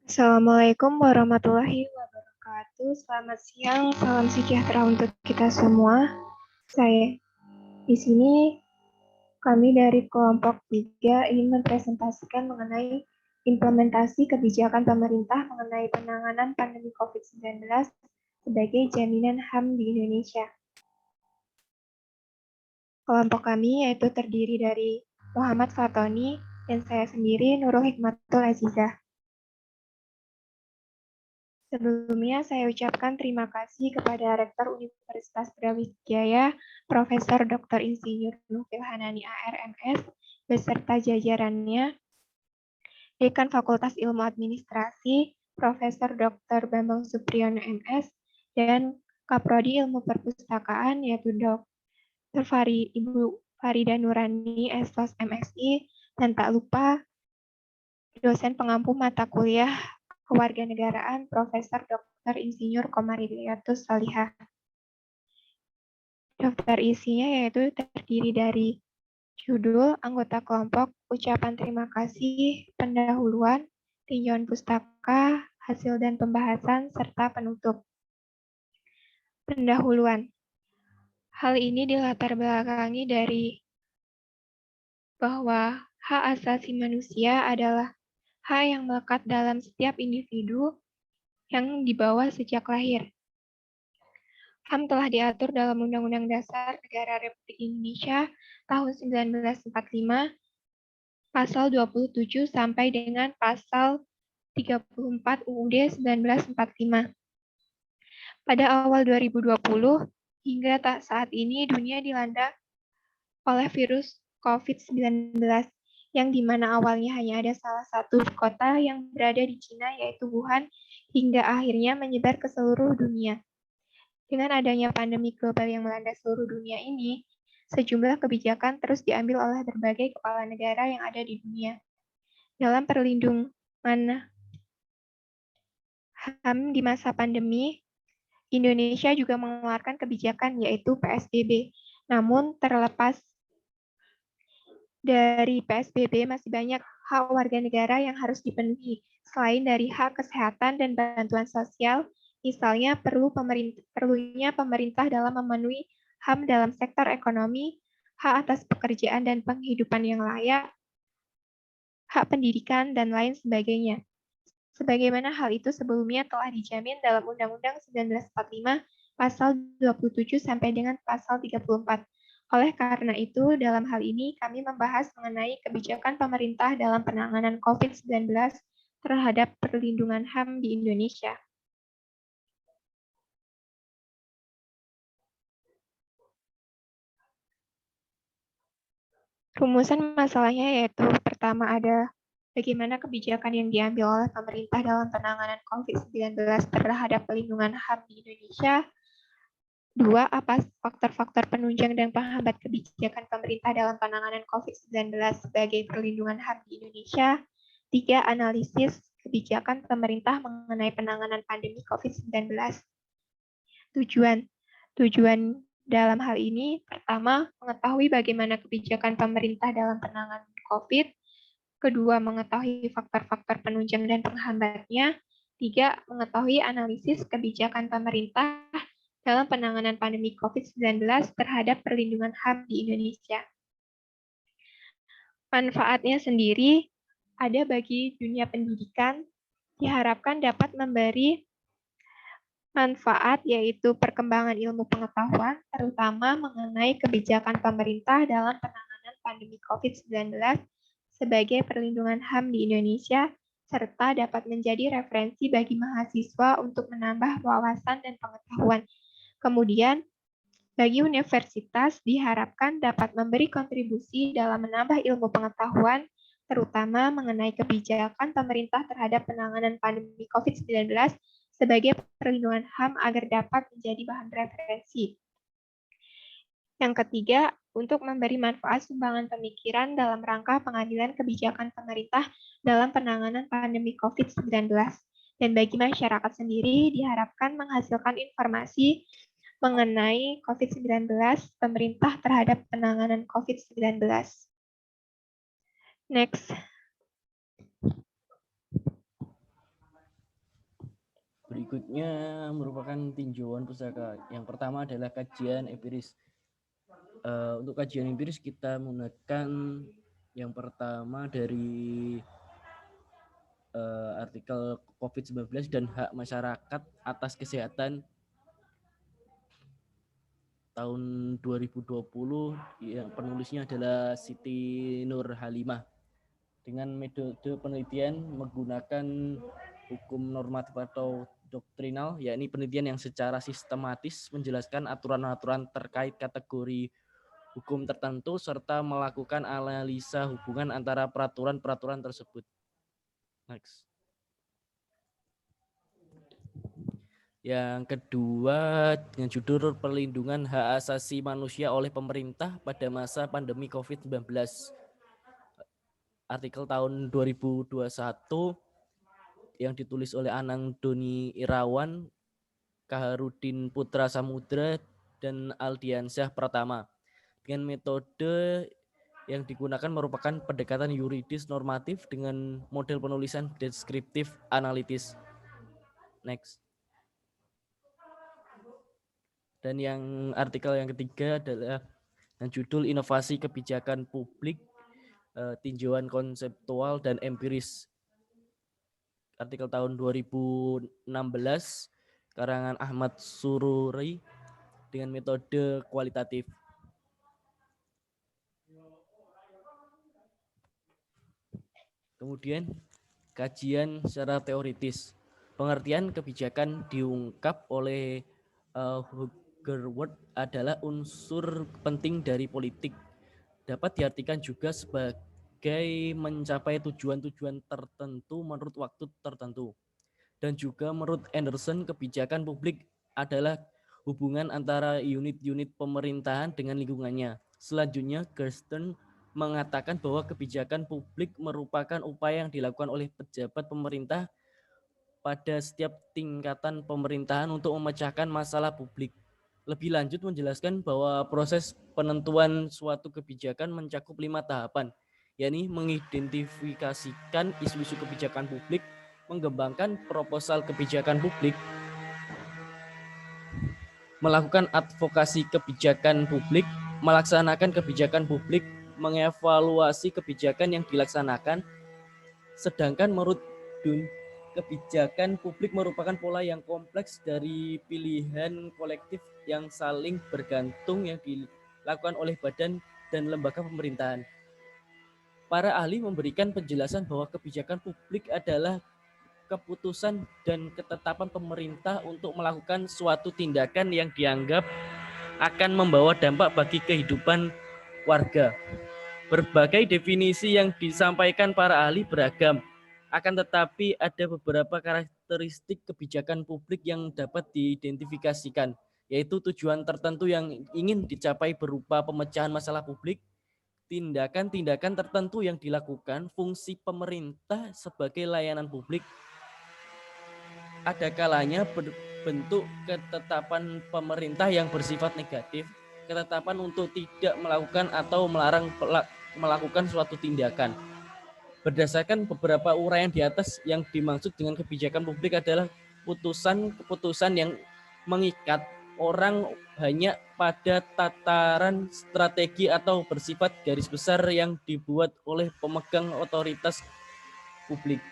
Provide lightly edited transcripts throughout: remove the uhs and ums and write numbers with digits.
Assalamualaikum warahmatullahi wabarakatuh. Selamat siang, salam sejahtera untuk kita semua. Saya di sini, kami dari kelompok 3 ingin mempresentasikan mengenai implementasi kebijakan pemerintah mengenai penanganan pandemi COVID-19 sebagai jaminan HAM di Indonesia. Kelompok kami yaitu terdiri dari Muhammad Fatoni dan saya sendiri Nurul Hikmatul Azizah. Sebelumnya saya ucapkan terima kasih kepada Rektor Universitas Brawijaya, Profesor Dr. Insinyur Nufil Hanani ARMS, beserta jajarannya, Dekan Fakultas Ilmu Administrasi, Profesor Dr. Bambang Supriyono MS, dan Kaprodi Ilmu Perpustakaan, yaitu Dr. Ibu Farida Nurani, SOS MSI, dan tak lupa dosen pengampu mata kuliah Kewarganegaraan Profesor Dr. Insinyur Komaridiyatus Salihah. Daftar isinya yaitu terdiri dari judul, anggota kelompok, ucapan terima kasih, pendahuluan, tinjauan pustaka, hasil dan pembahasan, serta penutup. Pendahuluan. Hal ini dilatar belakangi dari bahwa hak asasi manusia adalah hak yang melekat dalam setiap individu yang dibawa sejak lahir. HAM telah diatur dalam Undang-Undang Dasar Negara Republik Indonesia tahun 1945, pasal 27 sampai dengan pasal 34 UUD 1945. Pada awal 2020 hingga saat ini dunia dilanda oleh virus COVID-19 yang dimana awalnya hanya ada salah satu kota yang berada di Cina yaitu Wuhan hingga akhirnya menyebar ke seluruh dunia. Dengan adanya pandemi global yang melanda seluruh dunia ini, sejumlah kebijakan terus diambil oleh berbagai kepala negara yang ada di dunia. Dalam perlindungan HAM di masa pandemi, Indonesia juga mengeluarkan kebijakan yaitu PSBB. Namun terlepas dari PSBB masih banyak hak warga negara yang harus dipenuhi. Selain dari hak kesehatan dan bantuan sosial, misalnya perlunya pemerintah dalam memenuhi HAM dalam sektor ekonomi, hak atas pekerjaan dan penghidupan yang layak, hak pendidikan, dan lain sebagainya. Sebagaimana hal itu sebelumnya telah dijamin dalam Undang-Undang 1945 pasal 27 sampai dengan pasal 34. Oleh karena itu, dalam hal ini kami membahas mengenai kebijakan pemerintah dalam penanganan COVID-19 terhadap perlindungan HAM di Indonesia. Rumusan masalahnya yaitu pertama ada bagaimana kebijakan yang diambil oleh pemerintah dalam penanganan COVID-19 terhadap perlindungan HAM di Indonesia. 2. Apa faktor-faktor penunjang dan penghambat kebijakan pemerintah dalam penanganan COVID-19 sebagai perlindungan HAM di Indonesia. 3. Analisis kebijakan pemerintah mengenai penanganan pandemi COVID-19. Tujuan dalam hal ini, pertama, mengetahui bagaimana kebijakan pemerintah dalam penanganan COVID. Kedua, mengetahui faktor-faktor penunjang dan penghambatnya. 3. Mengetahui analisis kebijakan pemerintah dalam penanganan pandemi COVID-19 terhadap perlindungan HAM di Indonesia. Manfaatnya sendiri ada bagi dunia pendidikan, diharapkan dapat memberi manfaat yaitu perkembangan ilmu pengetahuan, terutama mengenai kebijakan pemerintah dalam penanganan pandemi COVID-19 sebagai perlindungan HAM di Indonesia, serta dapat menjadi referensi bagi mahasiswa untuk menambah wawasan dan pengetahuan. Kemudian, bagi universitas diharapkan dapat memberi kontribusi dalam menambah ilmu pengetahuan, terutama mengenai kebijakan pemerintah terhadap penanganan pandemi COVID-19 sebagai perlindungan HAM agar dapat menjadi bahan referensi. Yang ketiga, untuk memberi manfaat sumbangan pemikiran dalam rangka pengambilan kebijakan pemerintah dalam penanganan pandemi COVID-19. Dan bagi masyarakat sendiri diharapkan menghasilkan informasi mengenai COVID-19, pemerintah terhadap penanganan COVID-19. Next. berikutnya merupakan tinjauan pustaka. Yang pertama adalah kajian empiris. Untuk kajian empiris kita menggunakan yang pertama dari artikel COVID-19 dan hak masyarakat atas kesehatan tahun 2020 yang penulisnya adalah Siti Nur Halimah. Dengan metode penelitian menggunakan hukum normatif atau doktrinal, yakni penelitian yang secara sistematis menjelaskan aturan-aturan terkait kategori hukum tertentu serta melakukan analisa hubungan antara peraturan-peraturan tersebut. Next. Yang kedua dengan judul Perlindungan Hak Asasi Manusia oleh Pemerintah pada masa pandemi COVID-19. Artikel tahun 2021 yang ditulis oleh Anang Doni Irawan, Kaharudin Putra Samudra, dan Aldiansyah Pratama. Dengan metode yang digunakan merupakan pendekatan yuridis normatif dengan model penulisan deskriptif analitis. Next. Dan yang artikel yang ketiga adalah dengan judul Inovasi Kebijakan Publik, Tinjauan Konseptual dan Empiris. Artikel tahun 2016, karangan Ahmad Sururi dengan metode kualitatif. Kemudian kajian secara teoritis. Pengertian kebijakan diungkap oleh Hoogerwerth adalah unsur penting dari politik. Dapat diartikan juga sebagai mencapai tujuan-tujuan tertentu menurut waktu tertentu. Dan juga menurut Anderson, kebijakan publik adalah hubungan antara unit-unit pemerintahan dengan lingkungannya. Selanjutnya, Gersten mengatakan bahwa kebijakan publik merupakan upaya yang dilakukan oleh pejabat pemerintah pada setiap tingkatan pemerintahan untuk memecahkan masalah publik. Lebih lanjut menjelaskan bahwa proses penentuan suatu kebijakan mencakup 5 tahapan, yakni mengidentifikasikan isu-isu kebijakan publik, mengembangkan proposal kebijakan publik, melakukan advokasi kebijakan publik, melaksanakan kebijakan publik, mengevaluasi kebijakan yang dilaksanakan. Sedangkan menurut Dunn, kebijakan publik merupakan pola yang kompleks dari pilihan kolektif yang saling bergantung yang dilakukan oleh badan dan lembaga pemerintahan. Para ahli memberikan penjelasan bahwa kebijakan publik adalah keputusan dan ketetapan pemerintah untuk melakukan suatu tindakan yang dianggap akan membawa dampak bagi kehidupan warga. Berbagai definisi yang disampaikan para ahli beragam, akan tetapi ada beberapa karakteristik kebijakan publik yang dapat diidentifikasikan, yaitu tujuan tertentu yang ingin dicapai berupa pemecahan masalah publik, tindakan-tindakan tertentu yang dilakukan, fungsi pemerintah sebagai layanan publik. Ada kalanya bentuk ketetapan pemerintah yang bersifat negatif, ketetapan untuk tidak melakukan atau melarang melakukan suatu tindakan. Berdasarkan beberapa uraian di atas, yang dimaksud dengan kebijakan publik adalah keputusan yang mengikat orang hanya pada tataran strategi atau bersifat garis besar yang dibuat oleh pemegang otoritas publik.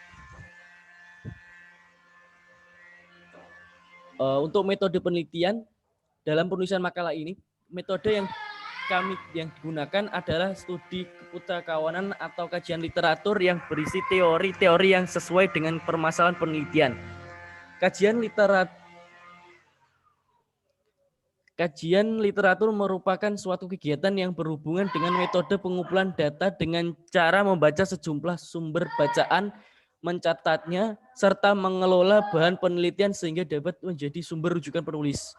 Untuk metode penelitian dalam penulisan makalah ini, metode yang digunakan adalah studi kepustakawanan atau kajian literatur yang berisi teori-teori yang sesuai dengan permasalahan penelitian. Kajian literatur merupakan suatu kegiatan yang berhubungan dengan metode pengumpulan data dengan cara membaca sejumlah sumber bacaan, mencatatnya, serta mengelola bahan penelitian sehingga dapat menjadi sumber rujukan penulis.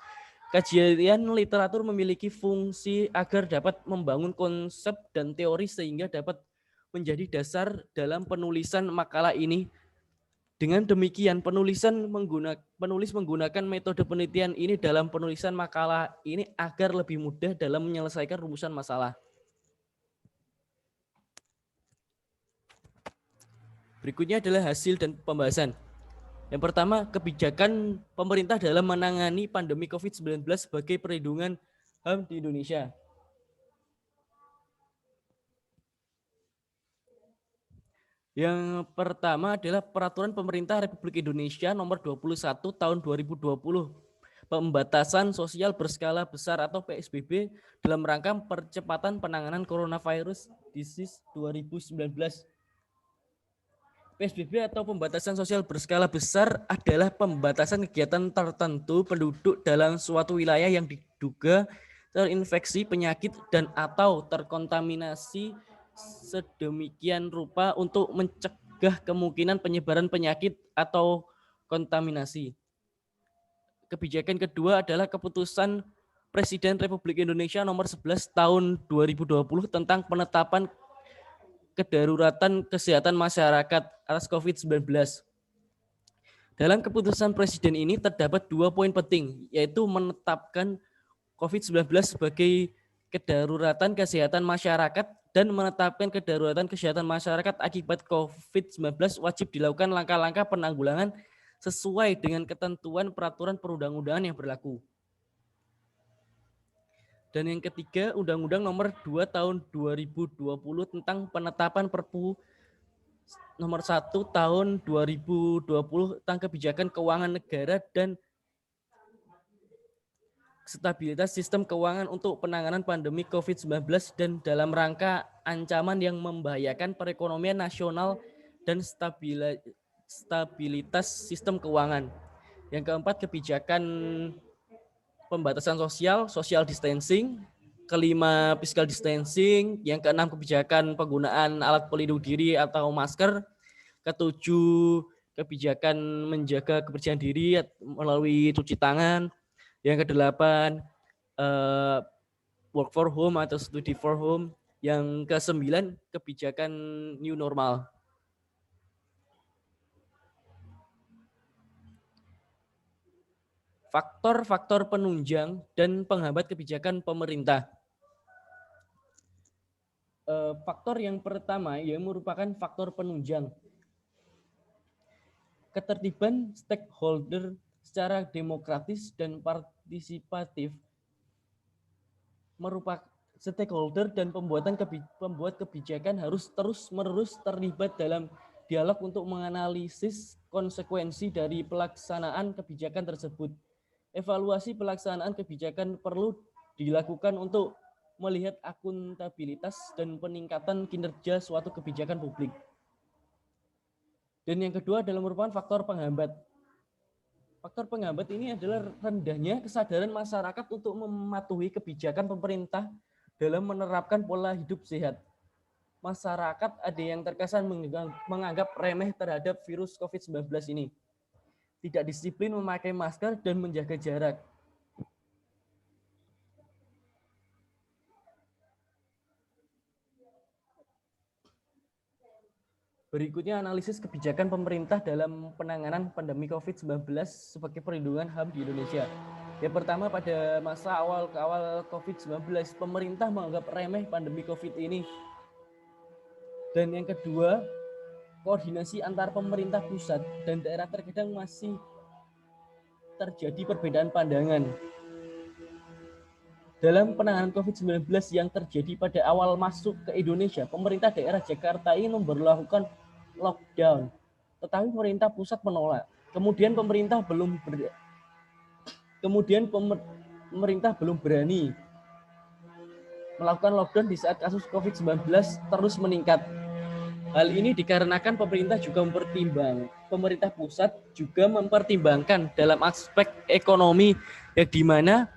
Kajian literatur memiliki fungsi agar dapat membangun konsep dan teori sehingga dapat menjadi dasar dalam penulisan makalah ini. Dengan demikian, penulis menggunakan metode penelitian ini dalam penulisan makalah ini agar lebih mudah dalam menyelesaikan rumusan masalah. Berikutnya adalah hasil dan pembahasan. Yang pertama, kebijakan pemerintah dalam menangani pandemi COVID-19 sebagai perlindungan HAM di Indonesia. Yang pertama adalah Peraturan Pemerintah Republik Indonesia Nomor 21 Tahun 2020, pembatasan sosial berskala besar atau PSBB dalam rangka percepatan penanganan coronavirus disease 2019. PSBB atau pembatasan sosial berskala besar adalah pembatasan kegiatan tertentu penduduk dalam suatu wilayah yang diduga terinfeksi penyakit dan atau terkontaminasi sedemikian rupa untuk mencegah kemungkinan penyebaran penyakit atau kontaminasi. Kebijakan kedua adalah keputusan Presiden Republik Indonesia nomor 11 tahun 2020 tentang penetapan kedaruratan kesehatan masyarakat atas COVID-19. Dalam keputusan Presiden ini terdapat 2 poin penting, yaitu menetapkan COVID-19 sebagai kedaruratan kesehatan masyarakat dan menetapkan kedaruratan kesehatan masyarakat akibat COVID-19 wajib dilakukan langkah-langkah penanggulangan sesuai dengan ketentuan peraturan perundang-undangan yang berlaku. Dan yang ketiga, Undang-Undang Nomor 2 Tahun 2020 tentang penetapan Perpu Nomor 1 Tahun 2020 tentang kebijakan keuangan negara dan stabilitas sistem keuangan untuk penanganan pandemi COVID-19 dan dalam rangka ancaman yang membahayakan perekonomian nasional dan stabilitas sistem keuangan. Yang keempat, kebijakan pembatasan sosial, social distancing. Kelima, physical distancing. Yang keenam, kebijakan penggunaan alat pelindung diri atau masker. Ketujuh, kebijakan menjaga kebersihan diri melalui cuci tangan. Yang kedelapan, work for home atau study for home. Yang kesembilan, kebijakan new normal. Faktor-faktor penunjang dan penghambat kebijakan pemerintah. Faktor yang pertama yang merupakan faktor penunjang. Ketertiban stakeholder secara demokratis dan partisipatif merupakan stakeholder dan pembuat kebijakan harus terus-menerus terlibat dalam dialog untuk menganalisis konsekuensi dari pelaksanaan kebijakan tersebut. Evaluasi pelaksanaan kebijakan perlu dilakukan untuk melihat akuntabilitas dan peningkatan kinerja suatu kebijakan publik. Dan yang kedua adalah merupakan faktor penghambat. Faktor penghambat ini adalah rendahnya kesadaran masyarakat untuk mematuhi kebijakan pemerintah dalam menerapkan pola hidup sehat. Masyarakat ada yang terkesan menganggap remeh terhadap virus COVID-19 ini. Tidak disiplin memakai masker dan menjaga jarak. Berikutnya analisis kebijakan pemerintah dalam penanganan pandemi COVID-19 sebagai perlindungan HAM di Indonesia. Yang pertama, pada masa awal COVID-19, pemerintah menganggap remeh pandemi COVID ini. Dan yang kedua, koordinasi antar pemerintah pusat dan daerah terkadang masih terjadi perbedaan pandangan. Dalam penanganan COVID-19 yang terjadi pada awal masuk ke Indonesia, pemerintah daerah Jakarta ingin memberlakukan lockdown, tetapi pemerintah pusat menolak. Kemudian pemerintah belum berani melakukan lockdown di saat kasus COVID-19 terus meningkat. Hal ini dikarenakan pemerintah pusat juga mempertimbangkan dalam aspek ekonomi, yang dimana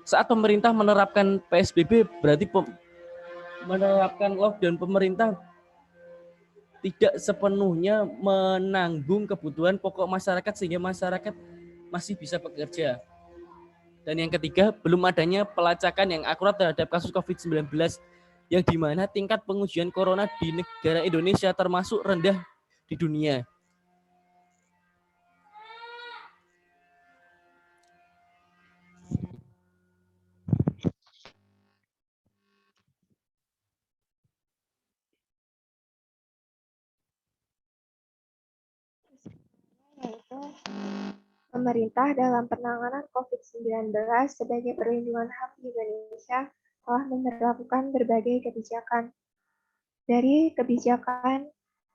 saat pemerintah menerapkan PSBB berarti menerapkan lockdown, pemerintah tidak sepenuhnya menanggung kebutuhan pokok masyarakat sehingga masyarakat masih bisa bekerja. Dan yang ketiga, belum adanya pelacakan yang akurat terhadap kasus COVID-19 yang dimana tingkat pengujian corona di negara Indonesia termasuk rendah di dunia. Yaitu Pemerintah dalam penanganan COVID-19 sebagai perlindungan HAM di Indonesia telah memperlakukan berbagai kebijakan. Dari kebijakan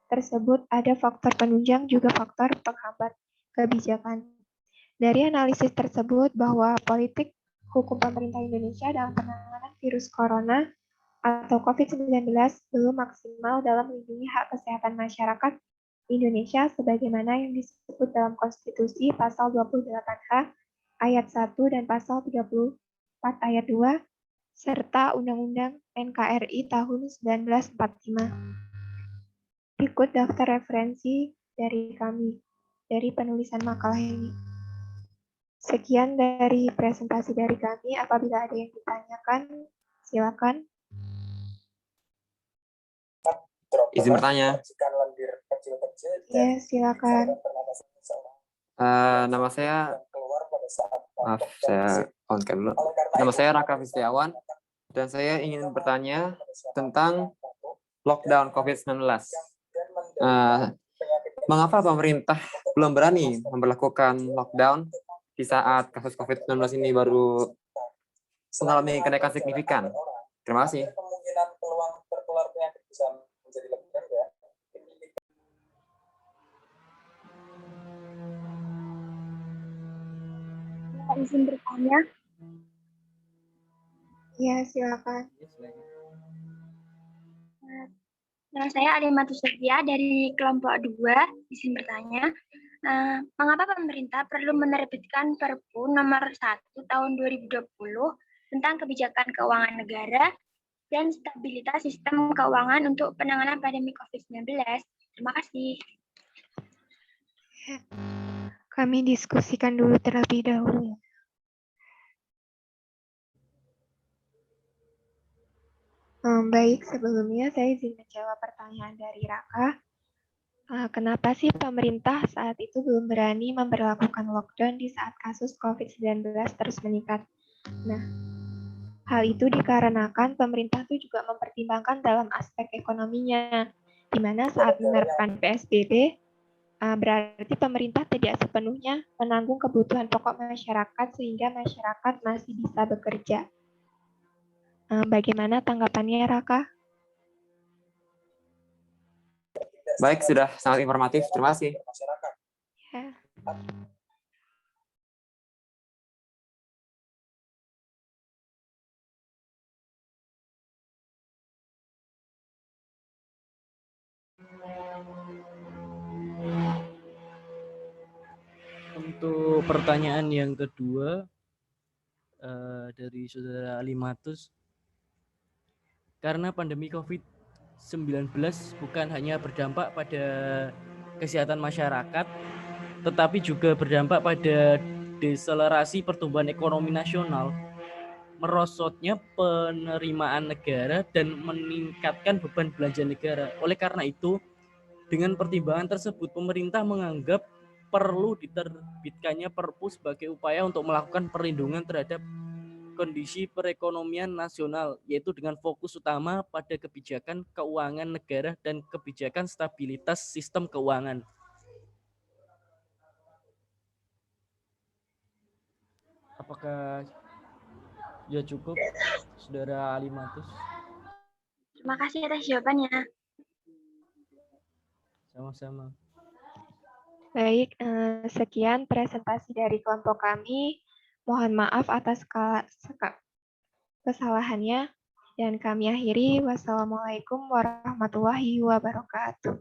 tersebut ada faktor penunjang juga faktor penghambat kebijakan. Dari analisis tersebut bahwa politik hukum pemerintah Indonesia dalam penanganan virus corona atau COVID-19 belum maksimal dalam melindungi hak kesehatan masyarakat Indonesia sebagaimana yang disebut dalam Konstitusi Pasal 28H ayat 1 dan Pasal 34 ayat 2 serta Undang-Undang NKRI tahun 1945. Berikut daftar referensi dari kami dari penulisan makalah ini. Sekian dari presentasi dari kami. Apabila ada yang ditanyakan, silakan. Izin bertanya. Ya, silakan. Nama saya, maaf, saya on-cam dulu. Nama saya Raka Fistiawan, dan saya ingin bertanya tentang lockdown COVID-19. Mengapa pemerintah belum berani memperlakukan lockdown di saat kasus COVID-19 ini baru mengalami kenaikan signifikan? Terima kasih. Izin bertanya. Ya, silakan. Nama saya Alimatu Setia dari kelompok 2, izin bertanya. Mengapa pemerintah perlu menerbitkan Perpu nomor 1 tahun 2020 tentang kebijakan keuangan negara dan stabilitas sistem keuangan untuk penanganan pandemi COVID-19? Terima kasih. Kami diskusikan dulu terlebih dahulu. Baik, sebelumnya saya izin menjawab pertanyaan dari Raka. Kenapa sih pemerintah saat itu belum berani memberlakukan lockdown di saat kasus COVID-19 terus meningkat? Nah, hal itu dikarenakan pemerintah itu juga mempertimbangkan dalam aspek ekonominya, di mana saat menerapkan PSBB, berarti pemerintah tidak sepenuhnya menanggung kebutuhan pokok masyarakat sehingga masyarakat masih bisa bekerja. Bagaimana tanggapannya, Raka? Baik, sudah sangat informatif. Terima kasih. Ya. Untuk pertanyaan yang kedua dari Saudara Alimatus, karena pandemi COVID-19 bukan hanya berdampak pada kesehatan masyarakat, tetapi juga berdampak pada deselerasi pertumbuhan ekonomi nasional, merosotnya penerimaan negara, dan meningkatkan beban belanja negara. Oleh karena itu, dengan pertimbangan tersebut, pemerintah menganggap perlu diterbitkannya Perpu sebagai upaya untuk melakukan perlindungan terhadap kondisi perekonomian nasional, yaitu dengan fokus utama pada kebijakan keuangan negara dan kebijakan stabilitas sistem keuangan. Apakah ya cukup, Saudara Alimatus? Terima kasih atas jawabannya. Sama-sama. Baik, sekian presentasi dari kelompok kami. Mohon maaf atas kesalahannya dan kami akhiri. Wassalamualaikum warahmatullahi wabarakatuh.